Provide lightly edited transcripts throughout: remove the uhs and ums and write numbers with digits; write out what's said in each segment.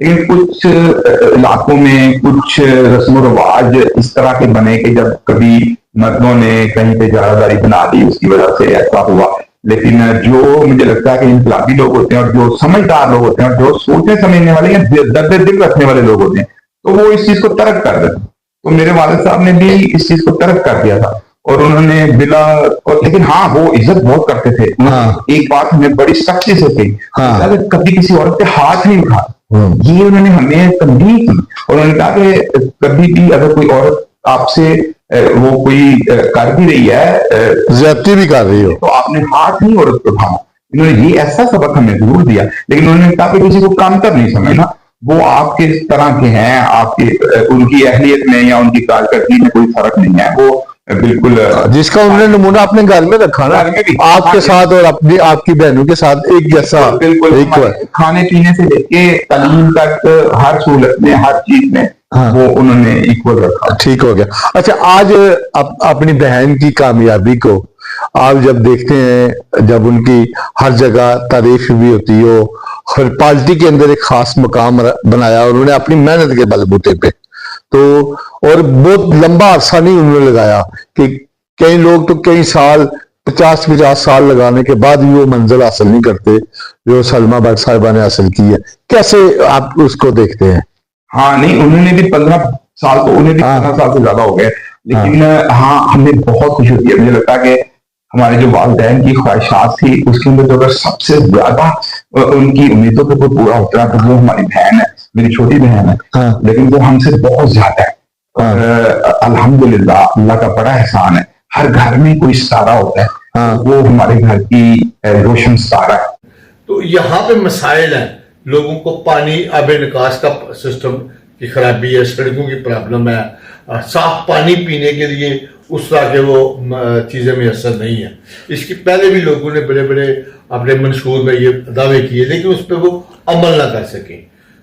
لیکن کچھ علاقوں میں کچھ رسم و رواج اس طرح کے بنے کہ جب کبھی مردوں نے کہیں پہ جارہ داری بنا دی اس کی وجہ سے ایسا ہوا. لیکن جو مجھے لگتا ہے کہ انقلابی لوگ ہوتے ہیں اور جو سمجھدار لوگ ہوتے ہیں اور جو سوچنے سمجھنے والے یا درد دل رکھنے والے لوگ ہوتے ہیں تو وہ اس چیز کو ترک کر دیتے. تو میرے والد صاحب نے بھی اس چیز کو ترک کر دیا تھا اور انہوں نے بلا لیکن ہاں وہ عزت بہت کرتے تھے. ایک بات ہمیں بڑی سختی سے کہی کہ کبھی کسی عورت پہ ہاتھ نہیں اٹھا. یہ انہوں نے ہمیں تنبیہ کی اور انہوں نے کہا کہ کبھی بھی اگر کوئی عورت آپ سے وہ کوئی کر بھی رہی ہے زیادتی بھی کر رہی ہو تو آپ نے ہاتھ نہیں عورت کو اٹھانا. انہوں نے یہ ایسا سبق ہمیں ضرور دیا. لیکن انہوں نے کہا کہ کسی کو کمتر نہیں سمجھنا. وہ آپ کے طرح کے ہیں, آپ کے ان کی اہلیت میں یا ان کی کارکردگی میں کوئی فرق نہیں ہے. وہ بالکل جس کا انہوں نے نمونہ اپنے گھر میں رکھا نا, آپ کے ساتھ اور اپنی آپ کی بہنوں کے ساتھ ایک جیسا. بالکل کھانے پینے سے لے کے تعلیم تک ہر سہولت میں ہر چیز میں وہ انہوں نے ایکول رکھا. ٹھیک ہو گیا. اچھا, آج اپنی بہن کی کامیابی کو آپ جب دیکھتے ہیں, جب ان کی ہر جگہ تعریف بھی ہوتی ہو, ہر پارٹی کے اندر ایک خاص مقام بنایا اور انہوں نے اپنی محنت کے بل بوتے پہ, تو اور بہت لمبا عرصہ نہیں انہوں نے لگایا کہ کئی لوگ تو کئی سال 50 سال لگانے کے بعد بھی وہ منزل حاصل نہیں کرتے جو سلمہ بٹ صاحبہ نے حاصل کی ہے. کیسے آپ اس کو دیکھتے ہیں؟ ہاں نہیں, انہوں نے بھی 15 سال تو انہیں بھی 15 سال سے زیادہ ہو گئے. لیکن ہاں ہمیں بہت خوشی ہوتی ہے. مجھے لگتا ہے کہ ہمارے جو والدین کی خواہشات تھی اس کے اندر جو اگر سب سے زیادہ ان کی امیدوں پہ کوئی پورا ہوتا ہے تو وہ ہماری بہن ہے, میری چھوٹی بہن ہے. لیکن وہ ہم سے بہت زیادہ ہے. الحمدللہ اللہ کا بڑا احسان ہے. ہر گھر میں کوئی ستارہ ہوتا ہے, وہ ہمارے گھر کی روشن ستارہ ہے. تو یہاں پہ مسائل ہیں, لوگوں کو پانی آب نکاس کا سسٹم کی خرابی ہے, سڑکوں کی پرابلم ہے, صاف پانی پینے کے لیے اس طرح کے وہ چیزیں میسر نہیں ہیں. اس کی پہلے بھی لوگوں نے بڑے بڑے اپنے منشور میں یہ دعوے کیے لیکن اس پہ وہ عمل نہ کر سکیں.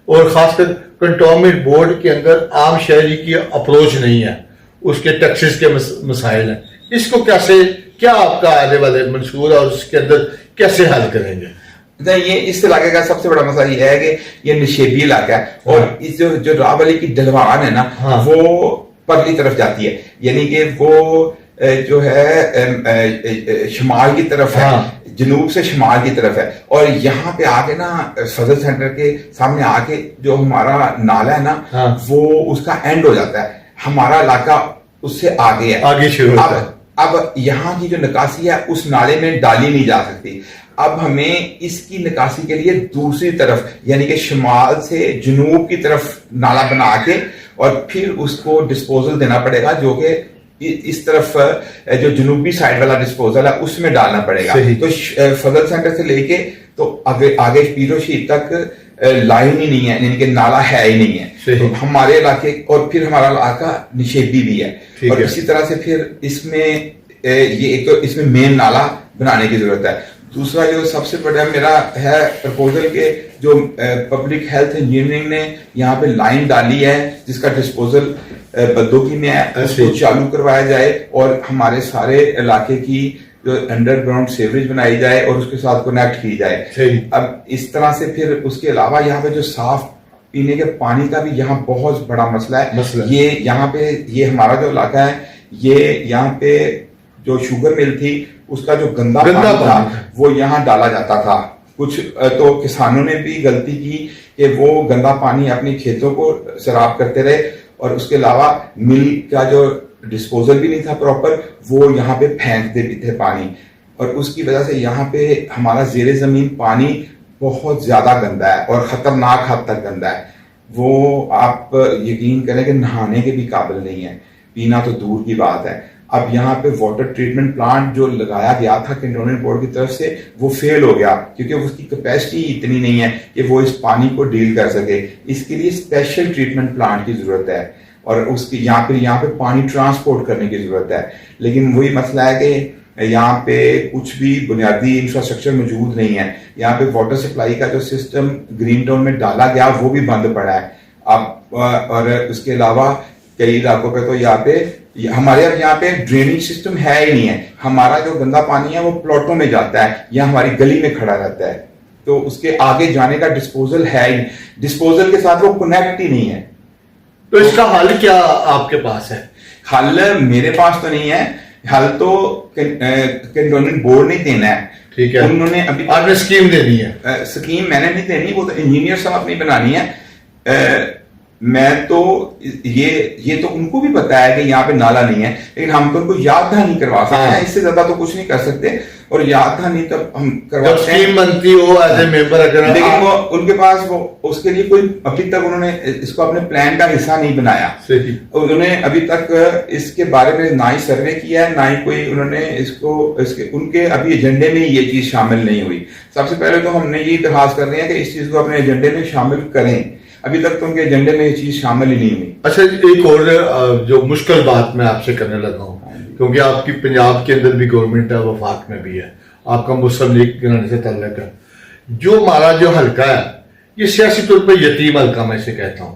اور خاص کر کنٹونمنٹ بورڈ کے اندر عام شہری کی اپروچ نہیں ہے, اس کے ٹیکسز کے مسائل ہیں. اس کو کیسے, کیا آپ کا آنے والے منشور اور اس کے اندر کیسے حل کریں گے؟ یہ اس علاقے کا سب سے بڑا مسئلہ یہ ہے کہ یہ نشیبی علاقہ ہے اور اس جو راولی کی ڈھلوان ہے نا وہ پرلی طرف جاتی ہے, یعنی کہ وہ جو ہے شمال کی طرف ہے, جنوب سے شمال کی طرف ہے. اور یہاں پہ آگے نا فضل سینٹر کے سامنے آگے جو ہمارا نالا ہے نا وہ اس کا اینڈ ہو جاتا ہے. ہمارا علاقہ اس سے آگے ہے, آگے شروع ہوتا ہے. اب یہاں کی جو نکاسی ہے اس نالے میں ڈالی نہیں جا سکتی. اب ہمیں اس کی نکاسی کے لیے دوسری طرف یعنی کہ شمال سے جنوب کی طرف نالا بنا کے اور پھر اس کو ڈسپوزل دینا پڑے گا, جو کہ اس طرف جو جنوبی سائڈ والا ڈسپوزل ہے اس میں ڈالنا پڑے گا. تو فضل سینٹر سے لے کے تو آگے پیر و شیر تک لائن ہی نہیں ہے, یعنی کہ نالا ہے ہی نہیں ہے. تو ہمارے علاقے اور پھر ہمارا علاقہ نشیبی بھی ہے, اور اسی طرح سے پھر اس میں یہ ایک تو اس میں مین نالا بنانے کی ضرورت ہے. دوسرا جو سب سے بڑا میرا ہے پرپوزل کے جو پبلک ہیلتھ انجینئرنگ نے یہاں پہ لائن ڈالی ہے جس کا ڈسپوزل بدوکی میں ہے, اس کو چالو کروایا جائے اور ہمارے سارے علاقے کی جو انڈر گراؤنڈ سیوریج بنائی جائے اور اس کے ساتھ کنیکٹ کی جائے. اب اس طرح سے پھر اس کے علاوہ یہاں پہ جو صاف پینے کے پانی کا بھی یہاں بہت بڑا مسئلہ ہے. یہ یہاں پہ یہ ہمارا جو علاقہ ہے یہ یہاں پہ جو شوگر مل تھی اس کا جو گندا پانی تھا وہ یہاں ڈالا جاتا تھا. کچھ تو کسانوں نے بھی غلطی کی کہ وہ گندا پانی اپنے کھیتوں کو سیراب کرتے رہے, اور اس کے علاوہ مل کا جو ڈسپوزل بھی نہیں تھا پراپر, وہ یہاں پہ پھینکتے بھی تھے پانی, اور اس کی وجہ سے یہاں پہ ہمارا زیر زمین پانی بہت زیادہ گندا ہے اور خطرناک حد تک گندا ہے. وہ آپ یقین کریں کہ نہانے کے بھی قابل نہیں ہے, پینا تو دور کی بات ہے. اب یہاں پہ واٹر ٹریٹمنٹ پلانٹ جو لگایا گیا تھا کنٹونمنٹ بورڈ کی طرف سے وہ فیل ہو گیا کیونکہ اس کی کیپیسٹی اتنی نہیں ہے کہ وہ اس پانی کو ڈیل کر سکے. اس کے لیے اسپیشل ٹریٹمنٹ پلانٹ کی ضرورت ہے اور اس کی یہاں پہ پانی ٹرانسپورٹ کرنے کی ضرورت ہے. لیکن وہی مسئلہ ہے کہ یہاں پہ کچھ بھی بنیادی انفراسٹرکچر موجود نہیں ہے. یہاں پہ واٹر سپلائی کا جو سسٹم گرین ٹاؤن میں ڈالا گیا وہ بھی بند پڑا ہے اب, اور اس کے علاوہ کئی علاقوں پہ تو یہاں پہ ہمارے اب یہاں پہ ڈریننگ سسٹم ہے ہی نہیں ہے. ہمارا جو گندا پانی ہے وہ پلاٹوں میں جاتا ہے یا ہماری گلی میں کھڑا رہتا ہے. تو اس کے آگے جانے کا ڈسپوزل ہے ہی، ڈسپوزل کے ساتھ وہ کنیکٹ ہی نہیں ہے. تو اس کا حل کیا آپ کے پاس ہے؟ حل میرے پاس تو نہیں ہے، حل تو کنٹونمنٹ بورڈ نے دینا ہے. ٹھیک ہے، انہوں نے ابھی آپ نے اسکیم دینی ہے. اسکیم میں نے نہیں دینی، وہ تو انجینئر صاحب نے بنانی ہے. میں تو یہ تو ان کو بھی پتا ہے کہ یہاں پہ نالا نہیں ہے، لیکن ہم تو ان کو یاد دہانی کروا سکتے ہیں، اس سے زیادہ تو کچھ نہیں کر سکتے. اور یاد دہانی تب ہم کرواتے ہیں اسکیم بنتی ہو ایز اے ممبر، اگر لیکن وہ ان کے پاس وہ اس کے لیے کوئی ابھی تک انہوں نے اس کو اپنے پلان کا حصہ نہیں بنایا. انہوں نے ابھی تک اس کے بارے میں نہ ہی سروے کیا ہے، نہ ہی کوئی انہوں نے ان کے ابھی ایجنڈے میں یہ چیز شامل نہیں ہوئی. سب سے پہلے تو ہم نے یہ درخواست کر رہے ہیں کہ اس چیز کو اپنے ایجنڈے میں شامل کریں. ابھی تک تو ان کے ایجنڈے میں یہ چیز شامل ہی نہیں ہوئی. اچھا، ایک اور جو مشکل بات میں آپ سے کرنے لگا ہوں، کیونکہ آپ کی پنجاب کے اندر بھی گورنمنٹ ہے، وفاق میں بھی ہے، آپ کا مسلم لیگ گرانے سے تعلق ہے. جو ہمارا جو حلقہ ہے یہ سیاسی طور پر یتیم حلقہ میں اسے کہتا ہوں،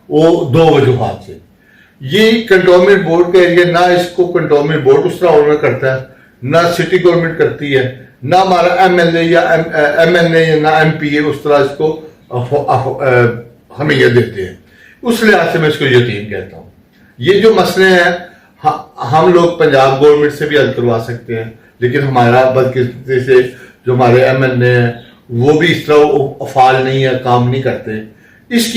وہ دو وجوہات سے. یہ کنٹونمنٹ بورڈ کا ایریا، نہ اس کو کنٹونمنٹ بورڈ اس طرح آنر کرتا ہے، نہ سٹی گورنمنٹ کرتی ہے، نہ ہمارا ایم ایل اے یا ایم این اے یا نہ ایم پی اے اس طرح اس کو ہمیں یہ دیتے ہیں. اس لحاظ سے میں اس کو یتیم کہتا ہوں. یہ جو مسئلے ہیں ہم لوگ پنجاب گورنمنٹ سے بھی حل کروا سکتے ہیں، لیکن ہمارا بدقسمتی سے جو ہمارے ایم این اے ہیں وہ بھی اس طرح فعال نہیں ہے، کام نہیں کرتے. اس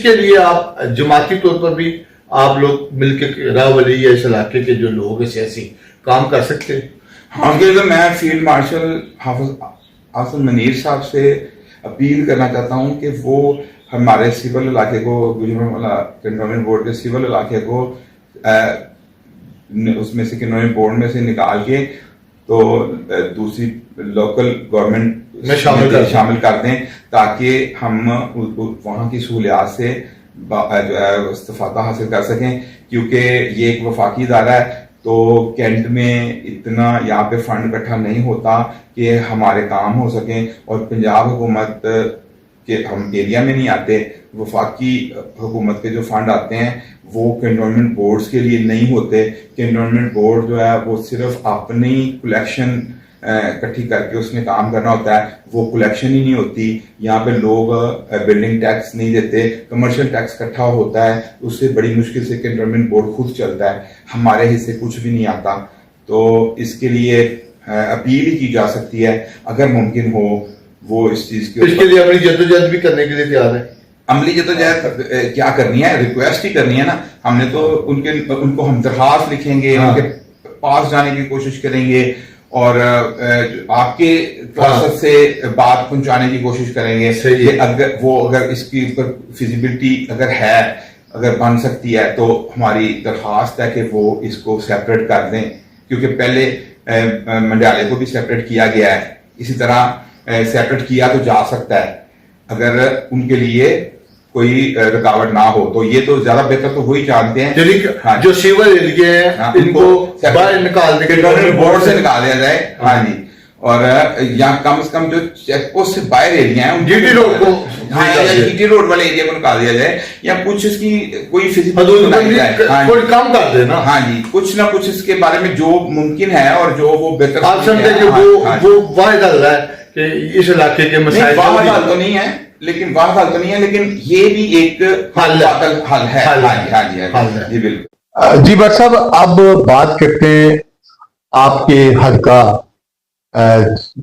کے لیے آپ جماعتی طور پر بھی آپ لوگ مل کے راولی یا اس علاقے کے جو لوگ ہیں سیاسی کام کر سکتے ہیں. ہاں، میں فیلڈ مارشل حافظ منیر صاحب سے اپیل کرنا چاہتا ہوں کہ وہ ہمارے سول علاقے کو، گجرانوالہ کنٹونمنٹ بورڈ کے سول علاقے کو اس میں سے کنٹونمنٹ بورڈ میں سے نکال کے تو دوسری لوکل گورنمنٹ میں شامل کر دیں، تاکہ ہم وہاں کی سہولیات سے جو ہے استفادہ حاصل کر سکیں. کیونکہ یہ ایک وفاقی ادارہ ہے تو کینٹ میں اتنا یہاں پہ فنڈ اکٹھا نہیں ہوتا کہ ہمارے کام ہو سکیں. اور پنجاب حکومت کے ہم ایریا میں نہیں آتے، وفاقی حکومت کے جو فنڈ آتے ہیں وہ کنٹونمنٹ بورڈز کے لیے نہیں ہوتے. کنٹونمنٹ بورڈ جو ہے وہ صرف اپنی کلیکشن اکٹھی کر کے اس میں کام کرنا ہوتا ہے، وہ کلیکشن ہی نہیں ہوتی. یہاں پہ لوگ بلڈنگ ٹیکس نہیں دیتے، کمرشل ٹیکس اکٹھا ہوتا ہے، اس سے بڑی مشکل سے کنٹونمنٹ بورڈ خود چلتا ہے، ہمارے حصے کچھ بھی نہیں آتا. تو اس کے لیے اپیل ہی کی جا سکتی ہے، اگر ممکن ہو وہ اس چیز کے لیے اپنی جدوجہد بھی کرنے کے لیے تیار ہے. عملی جدوجہد کیا کرنی ہے، ریکویسٹ ہی کرنی ہے نا. ہم نے تو ان کو ہم درخواست لکھیں گے، ان کے پاس جانے کی کوشش کریں گے اور آپ کے پروسیس سے بات پہنچانے کی کوشش کریں گے. اگر اس کی اوپر فیزیبلٹی اگر بن سکتی ہے تو ہماری درخواست ہے کہ وہ اس کو سیپریٹ کر دیں، کیونکہ پہلے منڈیالے کو بھی سیپریٹ کیا گیا ہے. اسی طرح سیپریٹ کیا تو جا سکتا ہے اگر ان کے لیے کوئی رکاوٹ نہ ہو. تو یہ تو زیادہ بہتر تو وہی جانتے ہیں جو سیول ایریا ہیں ان کو باہر نکال دیں، کنٹونمنٹ بورڈ سے نکال دیا جائے. ہاں جی، اور یہاں کم سے کم جو چیک پوسٹ سے باہر ایریا ہیں جی ٹی روڈ کو، جی ٹی روڈ والے ایریا کو نکال دیا جائے، یا کچھ اس کی کوئی کوئی کام کر دے نا. ہاں جی، کچھ نہ کچھ اس کے بارے میں جو ممکن ہے اور جو وہ بہتر آپ سمجھے کہ وہ واحد حل ہے کہ اس علاقے کے مسائل. واحد حل تو نہیں ہے، لیکن یہ بھی ایک حل ہے. جی بالکل. جی بٹ صاحب، اب بات کرتے ہیں آپ کے حلقہ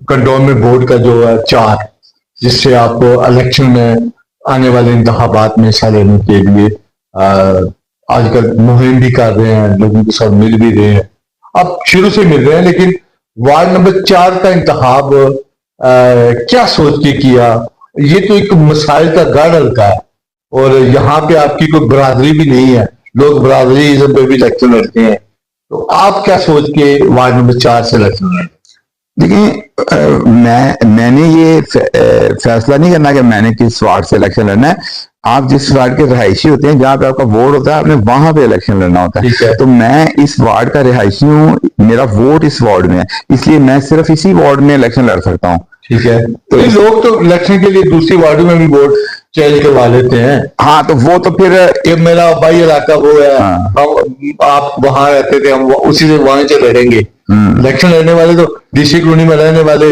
کنٹونمنٹ بورڈ کا جو ہے چارٹ، جس سے آپ الیکشن میں آنے والے انتخابات میں حصہ لینے کے لیے آج کل مہم بھی کر رہے ہیں، لوگوں کے ساتھ مل بھی رہے ہیں. اب شروع سے مل رہے ہیں، لیکن وارڈ نمبر 4 کا انتخاب کیا سوچ کے کیا؟ یہ تو ایک مسائل کا گڑھ حلقہ ہے اور یہاں پہ آپ کی کوئی برادری بھی نہیں ہے، لوگ برادری ازم پہ بھی الیکشن لڑتے ہیں. تو آپ کیا سوچ کے وارڈ نمبر 4 سے الیکشن لڑتے؟ دیکھیں، میں نے یہ فیصلہ نہیں کرنا کہ میں نے کس وارڈ سے الیکشن لڑنا ہے. آپ جس وارڈ کے رہائشی ہوتے ہیں، جہاں پہ آپ کا ووٹ ہوتا ہے، آپ نے وہاں پہ الیکشن لڑنا ہوتا ہے. تو میں اس وارڈ کا رہائشی ہوں، میرا ووٹ اس وارڈ میں ہے، اس لیے میں صرف اسی وارڈ میں الیکشن لڑ سکتا ہوں. ٹھیک ہے. تو لوگ تو الیکشن کے لیے دوسری وارڈوں میں بھی ووٹ چینج کروا لیتے ہیں. ہاں، تو وہ تو پھر میرا بھائی علاقہ وہ ہے، آپ وہاں رہتے تھے، ہم اسی سے وہاں سے لڑیں گے. الیکشن لڑنے والے تو ڈی سی کالونی میں رہنے والے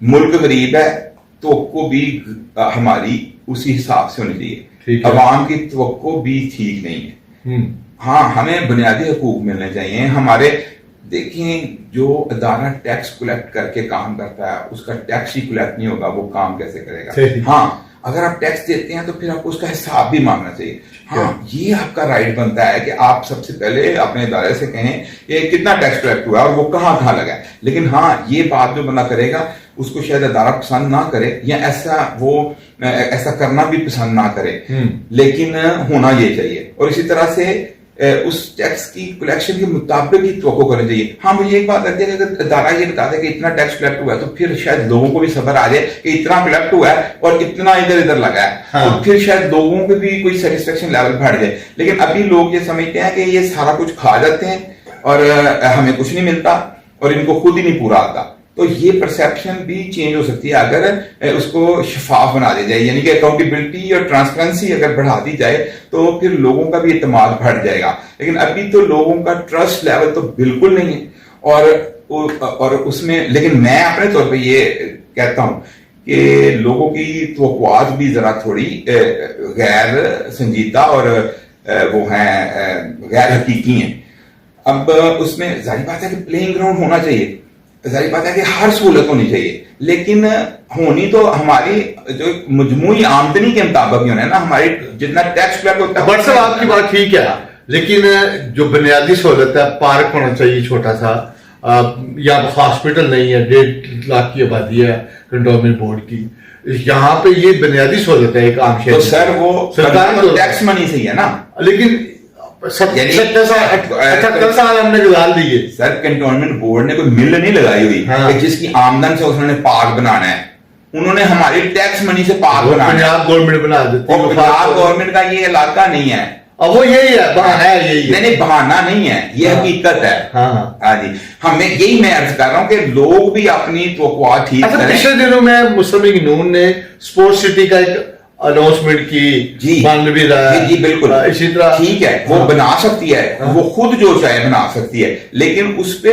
ملک غریب ہے، توقع بھی ہماری اسی حساب سے ہونی چاہیے. ٹھیک ہے. عوام کی توقع بھی ٹھیک نہیں ہے. ہاں ہمیں بنیادی حقوق ملنے چاہیے. ہمارے دیکھیں جو ادارہ ٹیکس کلیکٹ کر کے کام کرتا ہے اس کا ٹیکس ہی کلیکٹ نہیں ہوگا، وہ کام کیسے کرے گا؟ ہاں اگر آپ ٹیکس دیتے ہیں تو پھر آپ کو اس کا حساب بھی مانگنا چاہیے. ہاں یہ آپ کا رائٹ بنتا ہے کہ آپ سب سے پہلے اپنے ادارے سے کہیں کہ کتنا ٹیکس کلیکٹ ہوا ہے اور وہ کہاں کہاں لگا ہے. لیکن ہاں یہ بات جو بندہ کرے گا اس کو شاید ادارہ پسند نہ کرے یا ایسا کرنا بھی پسند نہ کرے، لیکن ہونا یہ چاہیے. اور اسی طرح سے اس ٹیکس کی کلیکشن کے مطابق ہی توقع کرنا چاہیے. ہاں مجھے ایک بات لگتی ہے کہ اگر ادارہ یہ بتا دے کہ اتنا ٹیکس کلیکٹ ہوا ہے تو پھر شاید لوگوں کو بھی صبر آ جائے کہ اتنا کلیکٹ ہوا ہے اور اتنا ادھر لگا ہے، تو پھر شاید لوگوں کو بھی کوئی سیٹسفیکشن لیول بڑھ جائے. لیکن ابھی لوگ یہ سمجھتے ہیں کہ یہ سارا کچھ کھا جاتے ہیں اور ہمیں کچھ نہیں ملتا اور ان کو خود ہی نہیں پورا آتا. تو یہ پرسیپشن بھی چینج ہو سکتی ہے اگر اس کو شفاف بنا دیا جائے، یعنی کہ اکاؤنٹیبلٹی اور ٹرانسپیرنسی اگر بڑھا دی جائے تو پھر لوگوں کا بھی اعتماد بڑھ جائے گا. لیکن ابھی تو لوگوں کا ٹرسٹ لیول تو بالکل نہیں ہے. اور اس میں لیکن میں اپنے طور پہ یہ کہتا ہوں کہ لوگوں کی توقعات بھی ذرا تھوڑی غیر سنجیدہ اور وہ ہیں غیر حقیقی ہیں. اب اس میں ظاہر بات ہے کہ پلینگ گراؤنڈ ہونا چاہیے، ظاہر بات ہے کہ ہر سہولت ہونی چاہیے، لیکن ہونی تو ہماری جو مجموعی آمدنی کے مطابق ہی ہونا ہے نا. ہماری جتنا ٹیکس کلیکٹ ہوتا ہے. بٹ صاحب آپ کی بات ٹھیک ہے، لیکن جو بنیادی سہولت ہے، پارک ہونا چاہیے چھوٹا سا، یا ہاسپٹل نہیں ہے، 1.5 لاکھ کی آبادی ہے کنٹونمنٹ بورڈ کی، یہاں پہ یہ بنیادی سہولت ہے ایک عام شہر. تو سر وہ ٹیکس منی سے ہی ہے نا. لیکن 78 سال ہم نے گزار دیے. سر کنٹونمنٹ بورڈ نے کوئی مل نہیں لگائی ہوئی کہ جس کی آمدن سے انہوں نے پارک بنانا ہے. انہوں نے ہماری ٹیکس منی سے پارک بنانا ہے. پنجاب گورنمنٹ بنا دیتی ہے. پنجاب گورنمنٹ کا یہ علاقہ نہیں ہے. اب وہ یہی ہے، بہانہ ہے یہی ہے. نہیں بہانہ نہیں ہے، یہ حقیقت ہے. ہاں جی ہمیں یہی میں عرض کر رہا ہوں کہ لوگ بھی اپنی توقعات ٹھیک کریں. پچھلے دنوں میں مسلم لیگ نون نے اسپورٹس سٹی کا ایک اناؤنسمنٹ کی، بن بھی رہا ہے. جی بالکل اسی طرح ٹھیک ہے، وہ بنا سکتی ہے، وہ خود جو چاہے بنا سکتی ہے، لیکن اس پہ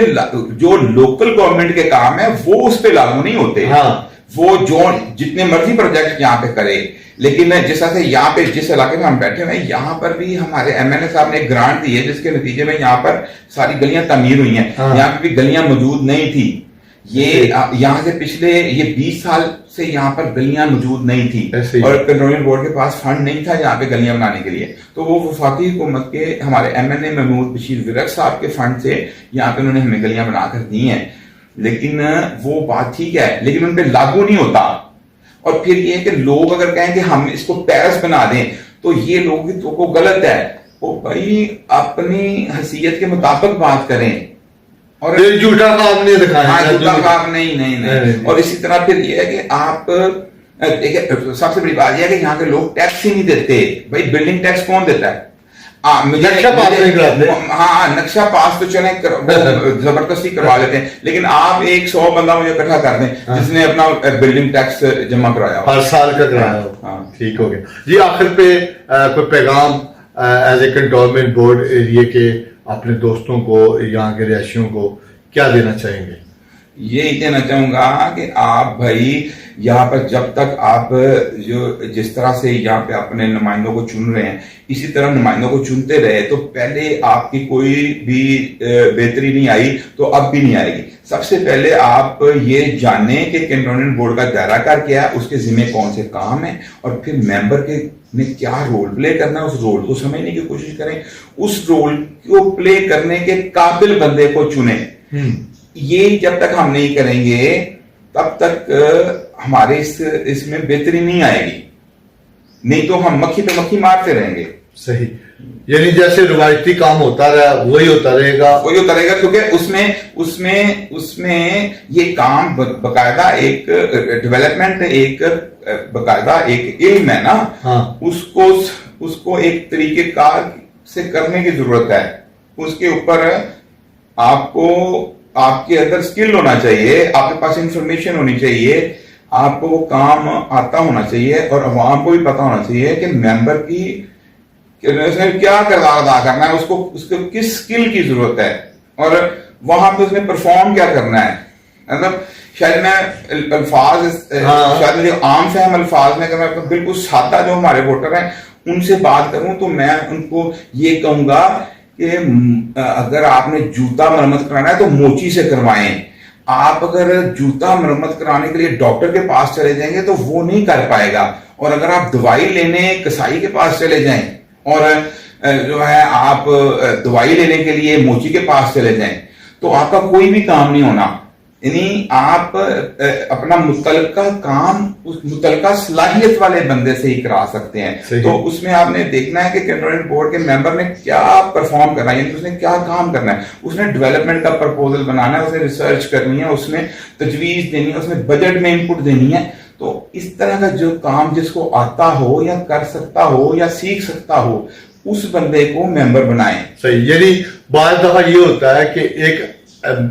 جو لوکل گورنمنٹ کے کام ہے وہ اس پہ لاگو نہیں ہوتے. وہ جو جتنے مرضی پروجیکٹ یہاں پہ کرے. لیکن جس طرح سے یہاں پہ جس علاقے میں ہم بیٹھے ہوئے ہیں یہاں پر بھی ہمارے ایم ایل اے صاحب نے ایک گرانٹ دی ہے جس کے نتیجے میں یہاں پر ساری گلیاں تعمیر ہوئی ہیں. یہاں پہ بھی گلیاں موجود نہیں تھی. یہ یہاں سے پچھلے 20 سال سے یہاں پر گلیاں موجود نہیں تھی اور کنٹونمنٹ بورڈ کے پاس فنڈ نہیں تھا یہاں پہ گلیاں بنانے کے لیے. تو وہ وفاقی حکومت کے ہمارے M L A Mahmood Bashir Virk صاحب کے فنڈ سے یہاں پہ انہوں نے ہمیں گلیاں بنا کر دی ہیں. لیکن وہ بات ٹھیک ہے لیکن ان پہ لاگو نہیں ہوتا. اور پھر یہ کہ لوگ اگر کہیں کہ ہم اس کو پیرس بنا دیں تو یہ لوگ تو غلط ہے. وہ بھائی اپنی حیثیت کے مطابق بات کریں اور جھوٹا خواب نہیں دکھائیں. جھوٹا خواب نہیں. اور اسی طرح پھر یہ ہے کہ آپ سب سے بڑی بات یہ ہے کہ یہاں کے لوگ ٹیکس ہی نہیں دیتے. بھائی بلڈنگ ٹیکس کون دیتا ہے؟ نقشہ پاس نہیں کراتے. ہاں نقشہ پاس تو چلیں زبردستی کروا لیتے ہیں، لیکن آپ 100 بندہ مجھے اکٹھا کر دیں جس نے اپنا بلڈنگ ٹیکس جمع کرایا ہر سال کا کرایا ہو. ٹھیک ہو گیا جی. آخر پہ کوئی پیغام ایز اے کنٹونمنٹ بورڈ ایریے کے اپنے دوستوں کو، یہاں کے رہائشیوں کو کیا دینا چاہیں گے؟ یہی دینا چاہوں گا کہ آپ بھائی یہاں پر جب تک آپ جس طرح سے یہاں پہ اپنے نمائندوں کو چن رہے ہیں اسی طرح نمائندوں کو چنتے رہے تو پہلے آپ کی کوئی بھی بہتری نہیں آئی تو اب بھی نہیں آئے گی. سب سے پہلے آپ یہ جانیں کہ کنٹونمنٹ بورڈ کا دائرہ کار کیا ہے، اس کے ذمہ کون سے کام ہیں اور پھر ممبر کے نے کیا رول پلے کرنا ہے، اس رول کو سمجھنے کی کوشش کریں. اس رول کو پلے کرنے کے قابل بندے کو چنیں. یہ جب تک ہم نہیں کریں گے تب تک ہمارے اس میں بہتری نہیں آئے گی، نہیں تو ہم مکھی پہ مکھی مارتے رہیں گے. صحیح. یعنی جیسے روایتی کام ہوتا رہا وہی ہوتا رہے گا کیونکہ اس میں یہ کام باقاعدہ ایک ڈیولپمنٹ ایک باقاعدہ ایک علم ہے نا. اس کو ایک طریقہ کار سے کرنے کی ضرورت ہے. اس کے اوپر آپ کے اندر سکل ہونا چاہیے، آپ کے پاس انفارمیشن ہونی چاہیے، آپ کو وہ کام آتا ہونا چاہیے اور عوام کو بھی پتا ہونا چاہیے کہ ممبر کی کیا کردار ادا کرنا ہے، اس کو کس سکل کی ضرورت ہے اور وہاں پہ اس نے پرفارم کیا کرنا ہے. مطلب شاید میں الفاظ شاید مجھے عام فہم الفاظ میں اگر میں بالکل سادہ جو ہمارے ووٹر ہیں ان سے بات کروں تو میں ان کو یہ کہوں گا کہ اگر آپ نے جوتا مرمت کرانا ہے تو موچی سے کروائیں. آپ اگر جوتا مرمت کرانے کے لیے ڈاکٹر کے پاس چلے جائیں گے تو وہ نہیں کر پائے گا, اور اگر آپ دوائی لینے کسائی کے پاس چلے جائیں اور جو ہے آپ دوائی لینے کے لیے موچی کے پاس چلے جائیں تو آپ کا کوئی بھی کام نہیں ہونا. یعنی آپ اپنا متعلقہ کام اس متعلقہ صلاحیت والے بندے سے ہی کرا سکتے ہیں. تو اس میں آپ نے دیکھنا ہے کہ کنٹرولنگ بورڈ کے ممبر نے کیا پرفارم کرنا ہے, یعنی اس نے کیا کام کرنا ہے. اس نے ڈیولپمنٹ کا پرپوزل بنانا ہے, اس نے ریسرچ کرنی ہے, اس نے تجویز دینی ہے, اس نے بجٹ میں انپٹ دینی ہے. تو اس طرح کا جو کام جس کو آتا ہو یا کر سکتا ہو یا سیکھ سکتا ہو اس بندے کو ممبر بنائیں. صحیح. یعنی بعض دفعہ یہ ہوتا ہے کہ ایک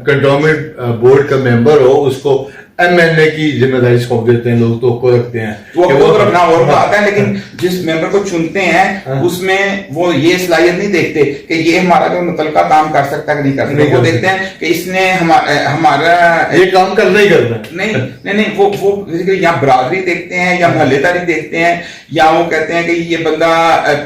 کنٹونمنٹ بورڈ کا ممبر ہو, اس کو ایم این اے کی ذمہ داری سونپ دیتے ہیں لوگ, تو کو رکھتے ہیں وہ رکھنا اور بات ہے, لیکن جس ممبر کو چنتے ہیں اس میں وہ یہ صلاحیت نہیں دیکھتے کہ یہ ہمارا جو متعلقہ کام کر سکتا ہے کہ نہیں کر سکتا. وہ دیکھتے ہیں کہ اس نے ہمارا یہ کام کرنا ہی کرنا. نہیں وہ یا برادری دیکھتے ہیں یا محلے داری دیکھتے ہیں, یا وہ کہتے ہیں کہ یہ بندہ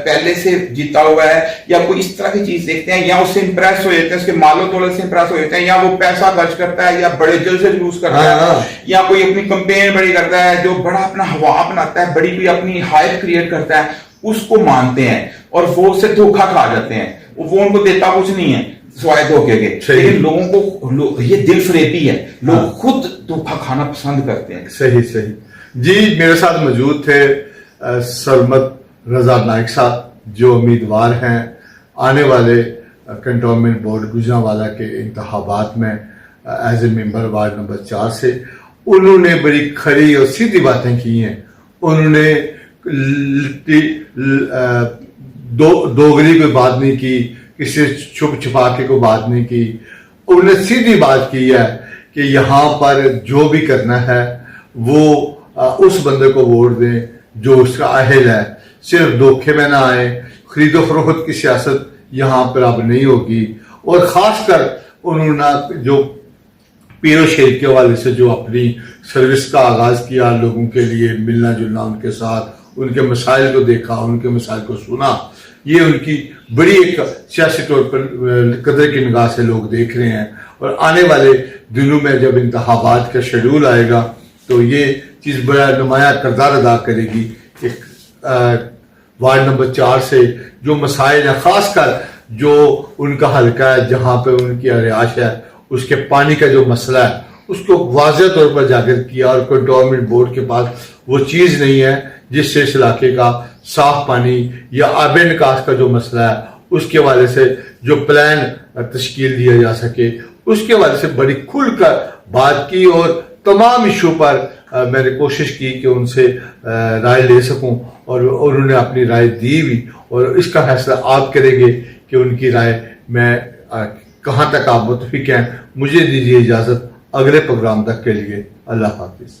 پہلے سے جیتا ہوا ہے, یا کوئی اس طرح کی چیز دیکھتے ہیں, یا اس سے امپریس ہو جاتے ہیں, اس کے مال و دولت سے امپریس ہو جاتے ہیں, یا وہ پیسہ خرچ کرتا ہے, یا بڑے جل سے جلوس کرتا ہے, یا کوئی اپنی کمپین بڑی کرتا ہے, جو بڑا اپنا ہوا بناتا ہے, بڑی کوئی اپنی ہائپ کریٹ کرتا ہے, اس کو مانتے ہیں اور وہ اس سے دھوکہ کھا جاتے ہیں. وہ ان کو دیتا کچھ نہیں ہے سوائے دھوکے کے, لیکن لوگوں کو یہ دل فریبی ہے, لوگ خود دھوکہ کھانا پسند کرتے ہیں. صحیح صحیح. جی میرے ساتھ موجود تھے سرمد رضا نائک صاحب, جو امیدوار ہیں آنے والے کنٹونمنٹ بورڈ گوجرانوالا کے انتخابات میں as a member ward number 4 سے. انہوں نے بڑی کھری اور سیدھی باتیں کی ہیں. انہوں نے دوغلی کوئی بات نہیں کی, کسی چھپ چھپا کے کوئی بات نہیں کی. انہوں نے سیدھی بات کی ہے کہ یہاں پر جو بھی کرنا ہے وہ اس بندے کو ووٹ دیں جو اس کا اہل ہے, صرف دھوکے میں نہ آئے. خرید و فروخت کی سیاست یہاں پر اب نہیں ہوگی. اور خاص کر انہوں نے جو پیر و شیر کے حوالے سے جو اپنی سروس کا آغاز کیا, لوگوں کے لیے ملنا جلنا, ان کے ساتھ ان کے مسائل کو دیکھا, ان کے مسائل کو سنا, یہ ان کی بڑی ایک سیاسی طور پر قدر کی نگاہ سے لوگ دیکھ رہے ہیں. اور آنے والے دنوں میں جب انتخابات کا شیڈول آئے گا تو یہ چیز بڑا نمایاں کردار ادا کرے گی کہ وارڈ نمبر 4 سے جو مسائل ہیں, خاص کر جو ان کا حلقہ ہے جہاں پہ ان کی رہائش ہے, اس کے پانی کا جو مسئلہ ہے اس کو واضح طور پر اجاگر کیا. اور کنٹونمنٹ بورڈ کے پاس وہ چیز نہیں ہے جس سے اس علاقے کا صاف پانی یا آب نکاس کا جو مسئلہ ہے اس کے حوالے سے جو پلان تشکیل دیا جا سکے, اس کے حوالے سے بڑی کھل کر بات کی. اور تمام ایشو پر میں نے کوشش کی کہ ان سے رائے لے سکوں, اور انہوں نے اپنی رائے دی بھی. اور اس کا فیصلہ آپ کریں گے کہ ان کی رائے میں کہاں تک آپ متفق ہیں. مجھے دیجیے اجازت اگلے پروگرام تک کے لیے. اللہ حافظ.